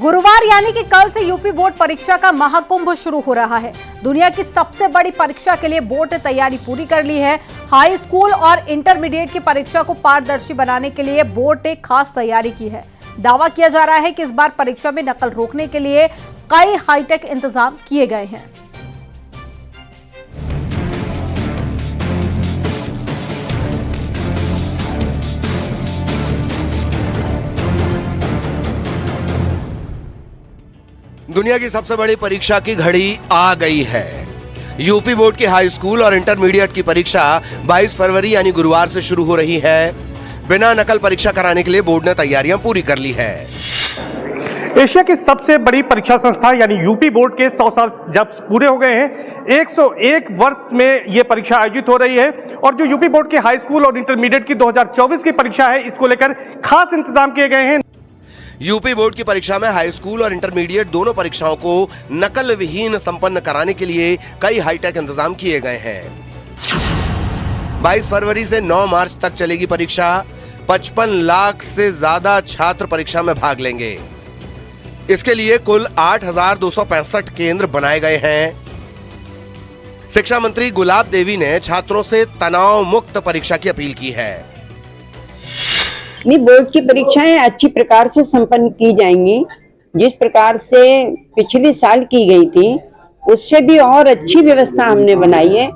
गुरुवार यानी कि कल से यूपी बोर्ड परीक्षा का महाकुंभ शुरू हो रहा है। दुनिया की सबसे बड़ी परीक्षा के लिए बोर्ड ने तैयारी पूरी कर ली है। हाई स्कूल और इंटरमीडिएट की परीक्षा को पारदर्शी बनाने के लिए बोर्ड ने खास तैयारी की है। दावा किया जा रहा है कि इस बार परीक्षा में नकल रोकने के लिए कई हाईटेक इंतजाम किए गए हैं। दुनिया की सबसे बड़ी परीक्षा की घड़ी आ गई है। यूपी बोर्ड की हाई स्कूल और इंटरमीडिएट की परीक्षा 22 फरवरी यानी गुरुवार से शुरू हो रही है। बिना नकल परीक्षा कराने के लिए बोर्ड ने तैयारियां पूरी कर ली है। एशिया की सबसे बड़ी परीक्षा संस्था यानी यूपी बोर्ड के 100 साल जब पूरे हो गए हैं, 101 वर्ष में यह परीक्षा आयोजित हो रही है और जो यूपी बोर्ड की हाई स्कूल और इंटरमीडिएट की 2024 की परीक्षा है, इसको लेकर खास इंतजाम किए गए हैं। यूपी बोर्ड की परीक्षा में हाई स्कूल और इंटरमीडिएट दोनों परीक्षाओं को नकल विहीन संपन्न कराने के लिए कई हाईटेक इंतजाम किए गए हैं। 22 फरवरी से 9 मार्च तक चलेगी परीक्षा। 55 लाख से ज्यादा छात्र परीक्षा में भाग लेंगे। इसके लिए कुल 8,265 केंद्र बनाए गए हैं। शिक्षा मंत्री गुलाब देवी ने छात्रों से तनाव मुक्त परीक्षा की अपील की है। बोर्ड की परीक्षाएं अच्छी प्रकार से संपन्न की जाएंगी। जिस प्रकार से पिछले साल की गई थी उससे भी और अच्छी व्यवस्था हमने बनाई है।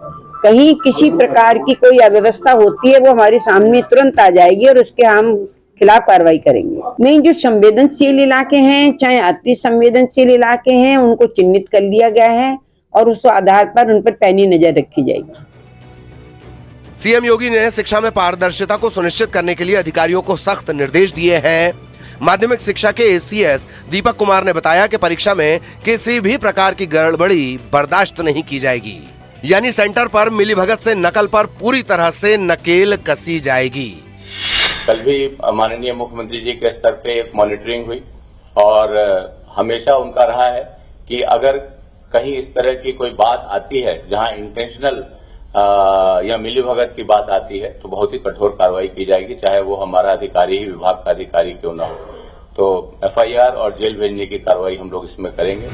कहीं किसी प्रकार की कोई अव्यवस्था होती है वो हमारे सामने तुरंत आ जाएगी और उसके हम खिलाफ कार्रवाई करेंगे। नहीं, जो संवेदनशील इलाके हैं, चाहे अति संवेदनशील इलाके हैं, उनको चिन्हित कर लिया गया है और उस आधार पर उन पर पैनी नजर रखी जाएगी। सीएम योगी ने शिक्षा में पारदर्शिता को सुनिश्चित करने के लिए अधिकारियों को सख्त निर्देश दिए हैं। माध्यमिक शिक्षा के एसीएस दीपक कुमार ने बताया कि परीक्षा में किसी भी प्रकार की गड़बड़ी बर्दाश्त नहीं की जाएगी, यानी सेंटर पर मिलीभगत से नकल पर पूरी तरह से नकेल कसी जाएगी। कल भी माननीय मुख्यमंत्री जी के स्तर पे एक मॉनिटरिंग हुई और हमेशा उनका रहा है कि अगर कहीं इस तरह की कोई बात आती है जहां इंटेंशनल या मिलीभगत की बात आती है तो बहुत ही कठोर कार्रवाई की जाएगी, चाहे वो हमारा अधिकारी ही विभाग का अधिकारी क्यों ना हो। तो एफआईआर और जेल भेजने की कार्रवाई हम लोग इसमें करेंगे।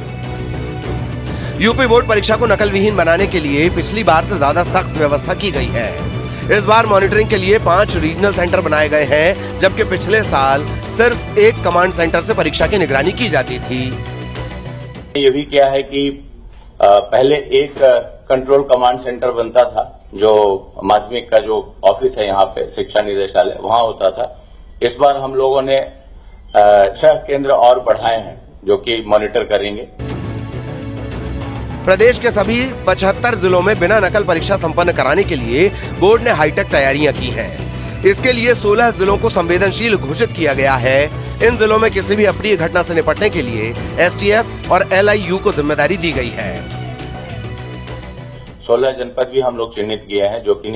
यूपी बोर्ड परीक्षा को नकल विहीन बनाने के लिए पिछली बार से ज्यादा सख्त व्यवस्था की गई है। इस बार मॉनिटरिंग के लिए 5 रीजनल सेंटर बनाए गए हैं, जबकि पिछले साल सिर्फ एक कमांड सेंटर से परीक्षा की निगरानी की जाती थी। ये भी क्या है कि पहले एक कंट्रोल कमांड सेंटर बनता था, जो माध्यमिक का जो ऑफिस है यहाँ पे शिक्षा निदेशालय वहां होता था। इस बार हम लोगों ने 6 केंद्र और बढ़ाए हैं जो कि मॉनिटर करेंगे। प्रदेश के सभी 75 जिलों में बिना नकल परीक्षा संपन्न कराने के लिए बोर्ड ने हाईटेक तैयारियां की हैं। इसके लिए 16 जिलों को संवेदनशील घोषित किया गया है। इन जिलों में किसी भी अप्रिय घटना से निपटने के लिए एसटीएफ और एलआईयू को जिम्मेदारी दी गई है। 16 जनपद भी हम लोग चिन्हित किए हैं जो कि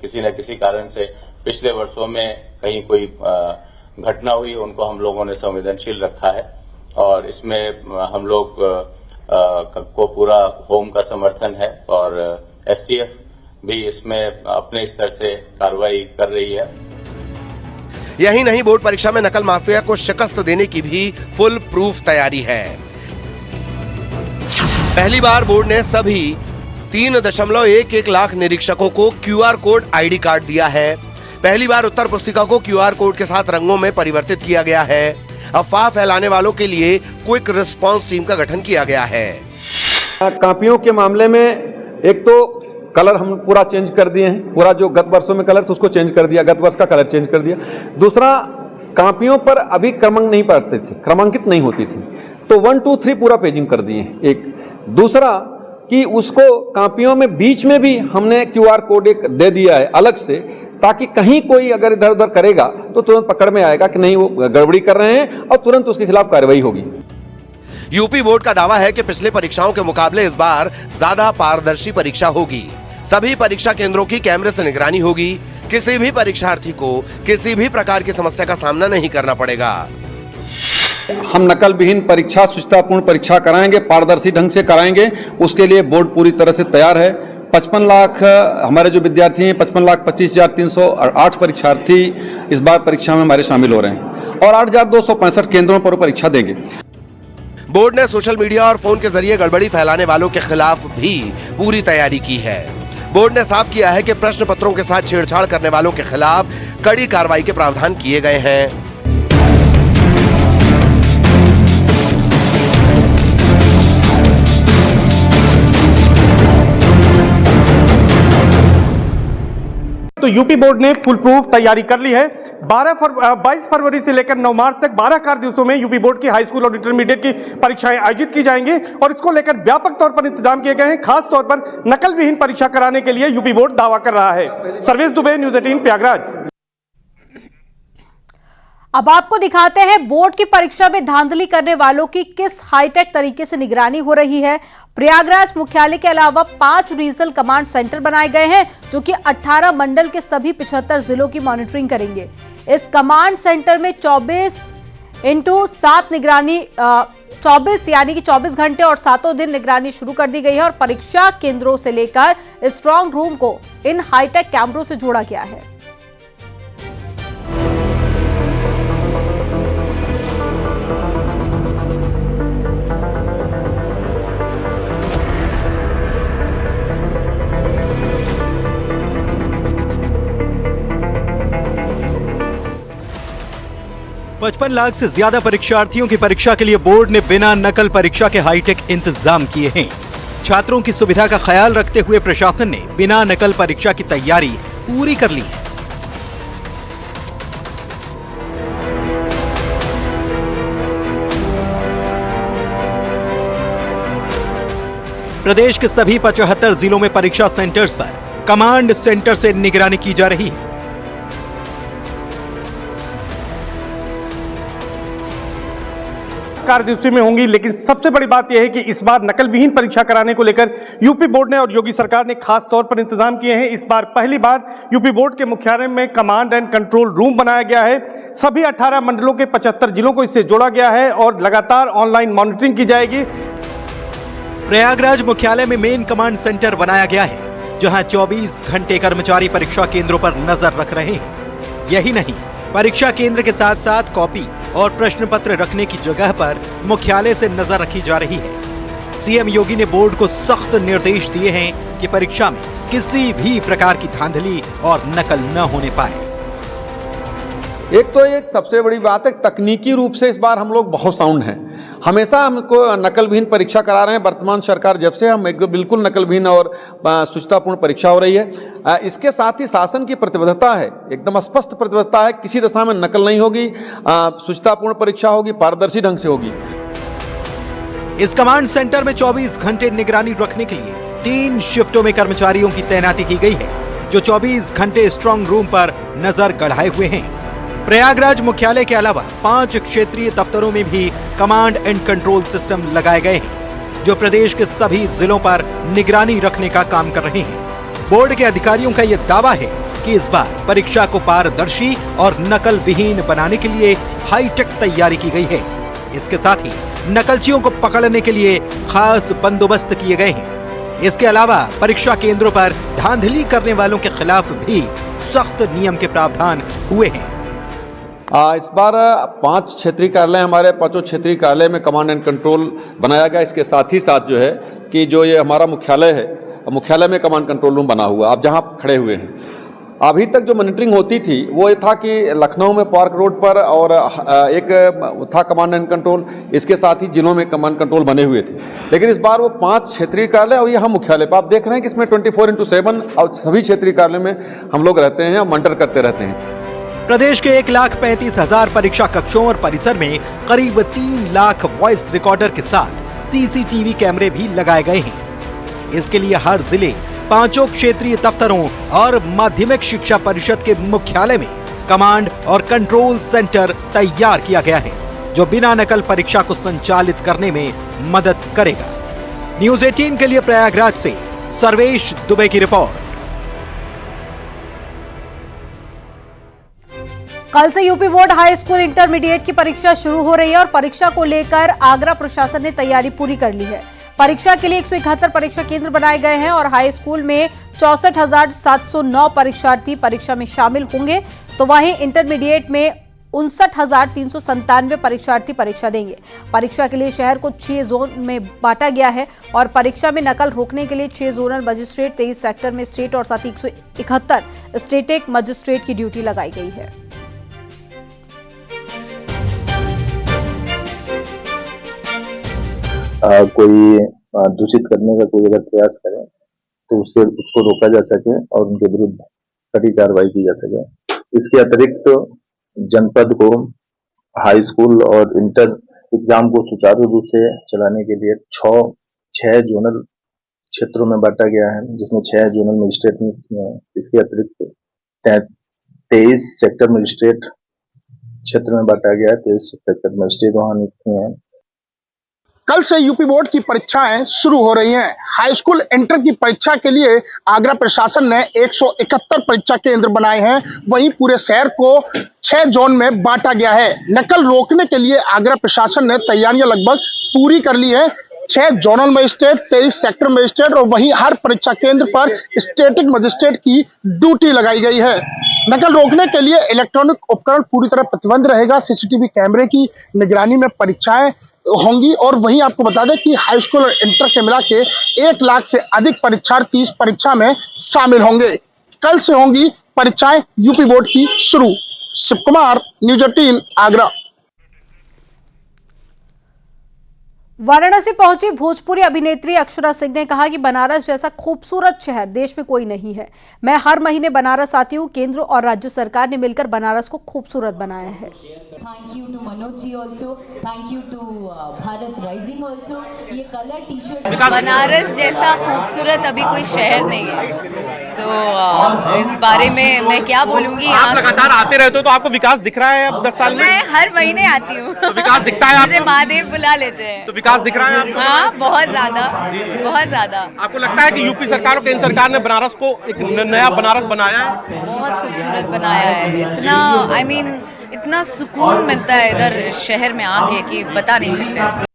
किसी न किसी कारण से पिछले वर्षों में कहीं कोई घटना हुई, उनको हम लोगों ने संवेदनशील रखा है और इसमें हम लोग को पूरा होम का समर्थन है और एसटीएफ भी इसमें अपने स्तर से कार्रवाई कर रही है। यही नहीं, बोर्ड परीक्षा में नकल माफिया को शिकस्त देने की भी फुल प्रूफ तैयारी है। पहली बार बोर्ड ने सभी 3.11 लाख निरीक्षकों को क्यूआर कोड आईडी कार्ड दिया है। पहली बार उत्तर पुस्तिका को क्यूआर कोड के साथ रंगों में परिवर्तित किया गया है। अफवाह फैलाने वालों के लिए क्विक रिस्पांस टीम का गठन किया गया है। कॉपियों के मामले में एक तो कलर हम पूरा चेंज कर दिए हैं, पूरा जो गत वर्षों में कलर था उसको चेंज कर दिया, गत वर्ष का कलर चेंज कर दिया। दूसरा, कॉपियों पर अभी क्रमांक नहीं पड़ते थे, क्रमांकित नहीं होती थी, तो 1 2 3 पूरा पेजिंग कर दिए एक। दूसरा कि उसको कॉपियों में बीच में भी हमने क्यूआर कोड एक दे दिया है अलग से, ताकि कहीं कोई अगर इधर उधर करेगा तो तुरंत पकड़ में आएगा कि नहीं वो गड़बड़ी कर रहे हैं और तुरंत उसके खिलाफ कार्रवाई होगी। यूपी बोर्ड का दावा है कि पिछले परीक्षाओं के मुकाबले इस बार ज्यादा पारदर्शी परीक्षा होगी। सभी परीक्षा केंद्रों की कैमरे से निगरानी होगी। किसी भी परीक्षार्थी को किसी भी प्रकार की समस्या का सामना नहीं करना पड़ेगा। हम नकल विहीन परीक्षा, सुचितापूर्ण परीक्षा कराएंगे, पारदर्शी ढंग से कराएंगे। उसके लिए बोर्ड पूरी तरह से तैयार है। 55 लाख हमारे जो विद्यार्थी हैं, 55,25,308 परीक्षार्थी इस बार परीक्षा में हमारे शामिल हो रहे हैं और 8,265 केंद्रों पर परीक्षा देंगे। बोर्ड ने सोशल मीडिया और फोन के जरिए गड़बड़ी फैलाने वालों के खिलाफ भी पूरी तैयारी की है। बोर्ड ने साफ किया है कि प्रश्न पत्रों के साथ छेड़छाड़ करने वालों के खिलाफ कड़ी कार्रवाई के प्रावधान किए गए हैं। तो यूपी बोर्ड ने फुल प्रूफ तैयारी कर ली है। 22 फरवरी से लेकर 9 मार्च तक 12 कार्य दिवसों में यूपी बोर्ड की हाई स्कूल और इंटरमीडिएट की परीक्षाएं आयोजित की जाएंगी और इसको लेकर व्यापक तौर पर इंतजाम किए गए हैं। खास तौर पर नकल विहीन परीक्षा कराने के लिए यूपी बोर्ड दावा कर रहा है। सर्वेश दुबे, न्यूज 18 प्रयागराज। अब आपको दिखाते हैं बोर्ड की परीक्षा में धांधली करने वालों की किस हाईटेक तरीके से निगरानी हो रही है। प्रयागराज मुख्यालय के अलावा 5 रीजनल कमांड सेंटर बनाए गए हैं जो कि 18 मंडल के सभी 75 जिलों की मॉनिटरिंग करेंगे। इस कमांड सेंटर में 24x7 निगरानी 24 यानी कि 24 घंटे और 7 दिन निगरानी शुरू कर दी गई है और परीक्षा केंद्रों से लेकर स्ट्रांग रूम को इन हाईटेक कैमरों से जोड़ा गया है। पचपन लाख से ज्यादा परीक्षार्थियों की परीक्षा के लिए बोर्ड ने बिना नकल परीक्षा के हाईटेक इंतजाम किए हैं। छात्रों की सुविधा का ख्याल रखते हुए प्रशासन ने बिना नकल परीक्षा की तैयारी पूरी कर ली है। प्रदेश के सभी 75 जिलों में परीक्षा सेंटर्स पर कमांड सेंटर से निगरानी की जा रही है। कार्य दिवसों में होंगी, लेकिन सबसे बड़ी बात यह है कि इस बार नकल विहीन परीक्षा कराने को लेकर यूपी बोर्ड ने और योगी सरकार ने खास तौर पर इंतजाम किए हैं। इस बार पहली बार यूपी बोर्ड के मुख्यालय में कमांड एंड कंट्रोल रूम बनाया गया है। सभी 18 मंडलों के 75 जिलों को इससे जोड़ा गया है और लगातार ऑनलाइन मॉनिटरिंग की जाएगी। प्रयागराज मुख्यालय में मेन कमांड सेंटर बनाया गया है जहां 24 घंटे कर्मचारी परीक्षा केंद्रों पर नजर रख रहे हैं। यही नहीं, परीक्षा केंद्र के साथ साथ कॉपी और प्रश्न पत्र रखने की जगह पर मुख्यालय से नजर रखी जा रही है। सीएम योगी ने बोर्ड को सख्त निर्देश दिए हैं कि परीक्षा में किसी भी प्रकार की धांधली और नकल न होने पाए। एक तो एक सबसे बड़ी बात है, तकनीकी रूप से इस बार हम लोग बहुत साउंड हैं। हमेशा हमको नकल विहीन परीक्षा करा रहे हैं। वर्तमान सरकार जब से हम एकदम बिल्कुल नकल विहीन और शुचितापूर्ण परीक्षा हो रही है। इसके साथ ही शासन की प्रतिबद्धता है, एकदम स्पष्ट प्रतिबद्धता है, किसी दशा में नकल नहीं होगी, शुचितापूर्ण परीक्षा होगी, पारदर्शी ढंग से होगी। इस कमांड सेंटर में 24 घंटे निगरानी रखने के लिए 3 शिफ्टों में कर्मचारियों की तैनाती की गई है जो 24 घंटे स्ट्रांग रूम पर नजर गड़ाए हुए हैं। प्रयागराज मुख्यालय के अलावा 5 क्षेत्रीय दफ्तरों में भी कमांड एंड कंट्रोल सिस्टम लगाए गए हैं जो प्रदेश के सभी जिलों पर निगरानी रखने का काम कर रहे हैं। बोर्ड के अधिकारियों का यह दावा है कि इस बार परीक्षा को पारदर्शी और नकल विहीन बनाने के लिए हाईटेक तैयारी की गई है। इसके साथ ही नकलचियों को पकड़ने के लिए खास बंदोबस्त किए गए हैं। इसके अलावा परीक्षा केंद्रों पर धांधली करने वालों के खिलाफ भी सख्त नियम के प्रावधान हुए हैं। इस बार 5 क्षेत्रीय कार्यालय, हमारे 5 क्षेत्रीय कार्यालय में कमांड एंड कंट्रोल बनाया गया। इसके साथ ही साथ जो है कि जो ये हमारा मुख्यालय है, मुख्यालय में कमांड कंट्रोल रूम बना हुआ। आप जहां खड़े हुए हैं, अभी तक जो मॉनिटरिंग होती थी वो ये था कि लखनऊ में पार्क रोड पर और एक था कमांड एंड कंट्रोल, इसके साथ ही जिलों में कमांड कंट्रोल बने हुए थे। लेकिन इस बार वो 5 क्षेत्रीय कार्यालय और यहाँ मुख्यालय पर आप देख रहे हैं कि इसमें 24x7 और सभी क्षेत्रीय कार्यालय में हम लोग रहते हैं और मॉनिटर करते रहते हैं। प्रदेश के 1,35,000 परीक्षा कक्षों और परिसर में करीब 3 लाख वॉइस रिकॉर्डर के साथ सीसीटीवी कैमरे भी लगाए गए हैं। इसके लिए हर जिले, 5 क्षेत्रीय दफ्तरों और माध्यमिक शिक्षा परिषद के मुख्यालय में कमांड और कंट्रोल सेंटर तैयार किया गया है जो बिना नकल परीक्षा को संचालित करने में मदद करेगा। न्यूज 18 के लिए प्रयागराज से सर्वेश दुबे की रिपोर्ट। कल से UP board high school intermediate की परीक्षा शुरू हो रही है और परीक्षा को लेकर आगरा प्रशासन ने तैयारी पूरी कर ली है। परीक्षा के लिए 171 परीक्षा केंद्र बनाए गए हैं और हाई स्कूल में 64,709 परीक्षार्थी परीक्षा में शामिल होंगे, तो वहीं इंटरमीडिएट में 59,397 परीक्षार्थी परीक्षा देंगे। परीक्षा के लिए शहर को 6 जोन में बांटा गया है और परीक्षा में नकल रोकने के लिए 6 जोनल मजिस्ट्रेट, 23 सेक्टर मजिस्ट्रेट और साथ ही 171 स्टेटिक मजिस्ट्रेट की ड्यूटी लगाई गई है। कोई दूषित करने का कोई अगर प्रयास करे तो उससे उसको रोका जा सके और उनके विरुद्ध कड़ी कार्रवाई की जा सके। इसके अतिरिक्त जनपद को हाई स्कूल और इंटर एग्जाम को सुचारू रूप से चलाने के लिए 6 जोनल क्षेत्रों में बांटा गया है, जिसमें 6 जोनल मजिस्ट्रेट नियुक्त हैं। इसके अतिरिक्त 23 सेक्टर मजिस्ट्रेट क्षेत्र में बांटा गया है, 23 सेक्टर मजिस्ट्रेट वहां नियुक्त हैं। कल से यूपी बोर्ड की परीक्षाएं शुरू हो रही हैं। हाई स्कूल इंटर की परीक्षा के लिए आगरा प्रशासन ने 171 परीक्षा केंद्र बनाए हैं। वहीं पूरे शहर को 6 जोन में बांटा गया है। नकल रोकने के लिए आगरा प्रशासन ने तैयारियां लगभग पूरी कर ली है। 6 जोनल मजिस्ट्रेट, 23 सेक्टर मजिस्ट्रेट और वहीं हर परीक्षा केंद्र पर स्टेटिक मजिस्ट्रेट की ड्यूटी लगाई गई है। नकल रोकने के लिए इलेक्ट्रॉनिक उपकरण पूरी तरह प्रतिबंध रहेगा। सीसीटीवी कैमरे की निगरानी में परीक्षाएं होंगी और वहीं आपको बता दें कि हाई स्कूल और इंटर के मिला के 1 लाख से अधिक परीक्षार्थी इस परीक्षा में शामिल होंगे। कल से होंगी परीक्षाएं यूपी बोर्ड की शुरू। शिव कुमार, न्यूज 18 आगरा। वाराणसी पहुंची भोजपुरी अभिनेत्री अक्षरा सिंह ने कहा कि बनारस जैसा खूबसूरत शहर देश में कोई नहीं है। मैं हर महीने बनारस आती हूं। केंद्र और राज्य सरकार ने मिलकर बनारस को खूबसूरत बनाया है। Thank you to Manoj ji also, thank you to Bharat Rising also. ये कलर टी शर्ट, बनारस जैसा खूबसूरत अभी कोई शहर नहीं है। इस बारे में मैं क्या बोलूंगी। आप लगातार आते रहते हो तो आपको विकास दिख रहा है अब 10 साल में? मैं हर महीने आती हूँ। तो विकास दिखता है आपको? महादेव बुला लेते हैं। तो विकास दिख रहा है आपको? हाँ, बहुत ज्यादा, बहुत ज्यादा। आपको लगता है कि यूपी सरकार और केंद्र सरकार ने बनारस को एक नया बनारस बनाया है? बहुत खूबसूरत बनाया है। इतना इतना सुकून मिलता है इधर शहर में आके कि बता नहीं सकते।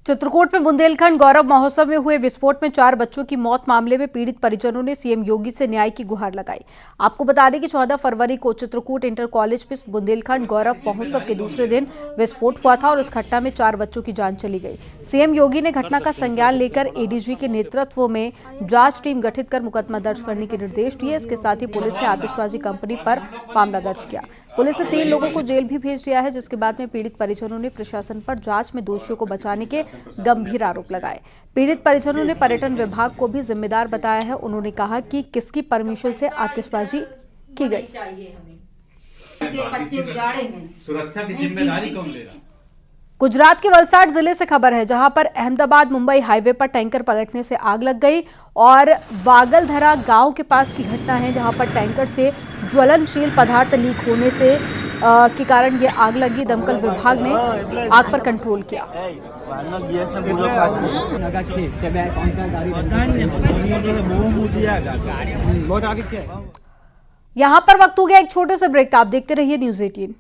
चित्रकूट में बुंदेलखंड गौरव महोत्सव में हुए विस्फोट में 4 बच्चों की मौत मामले में पीड़ित परिजनों ने सीएम योगी से न्याय की गुहार लगाई। आपको बता दें कि 14 फरवरी को चित्रकूट इंटर कॉलेज में बुंदेलखंड गौरव महोत्सव के दूसरे दिन विस्फोट हुआ था और इस घटना में 4 बच्चों की जान चली गई। सीएम योगी ने घटना का संज्ञान लेकर एडीजी के नेतृत्व में जांच टीम गठित कर मुकदमा दर्ज करने के निर्देश दिए। इसके साथ ही पुलिस ने आतिशबाजी कंपनी पर मामला दर्ज किया। पुलिस ने 3 लोगों को जेल भी भेज दिया है, जिसके बाद में पीड़ित परिजनों ने प्रशासन पर जांच में दोषियों को बचाने के गंभीर आरोप लगाए। पीड़ित परिजनों ने पर्यटन विभाग को भी जिम्मेदार बताया है। उन्होंने कहा कि किसकी परमिशन से आतिशबाजी की गई। सुरक्षा की जिम्मेदारी कौन ले रहा? गुजरात के वलसाड जिले से खबर है, जहां पर अहमदाबाद मुंबई हाईवे पर टैंकर पलटने से आग लग गई और वागलधरा गांव के पास की घटना है, जहां पर टैंकर से ज्वलनशील पदार्थ लीक होने से के कारण ये आग लगी। दमकल विभाग ने आग पर कंट्रोल किया। यहां पर वक्त हो गया एक छोटे से ब्रेक का। आप देखते रहिए न्यूज 18।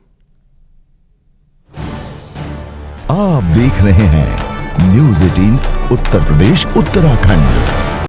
आप देख रहे हैं न्यूज 18 उत्तर प्रदेश उत्तराखंड।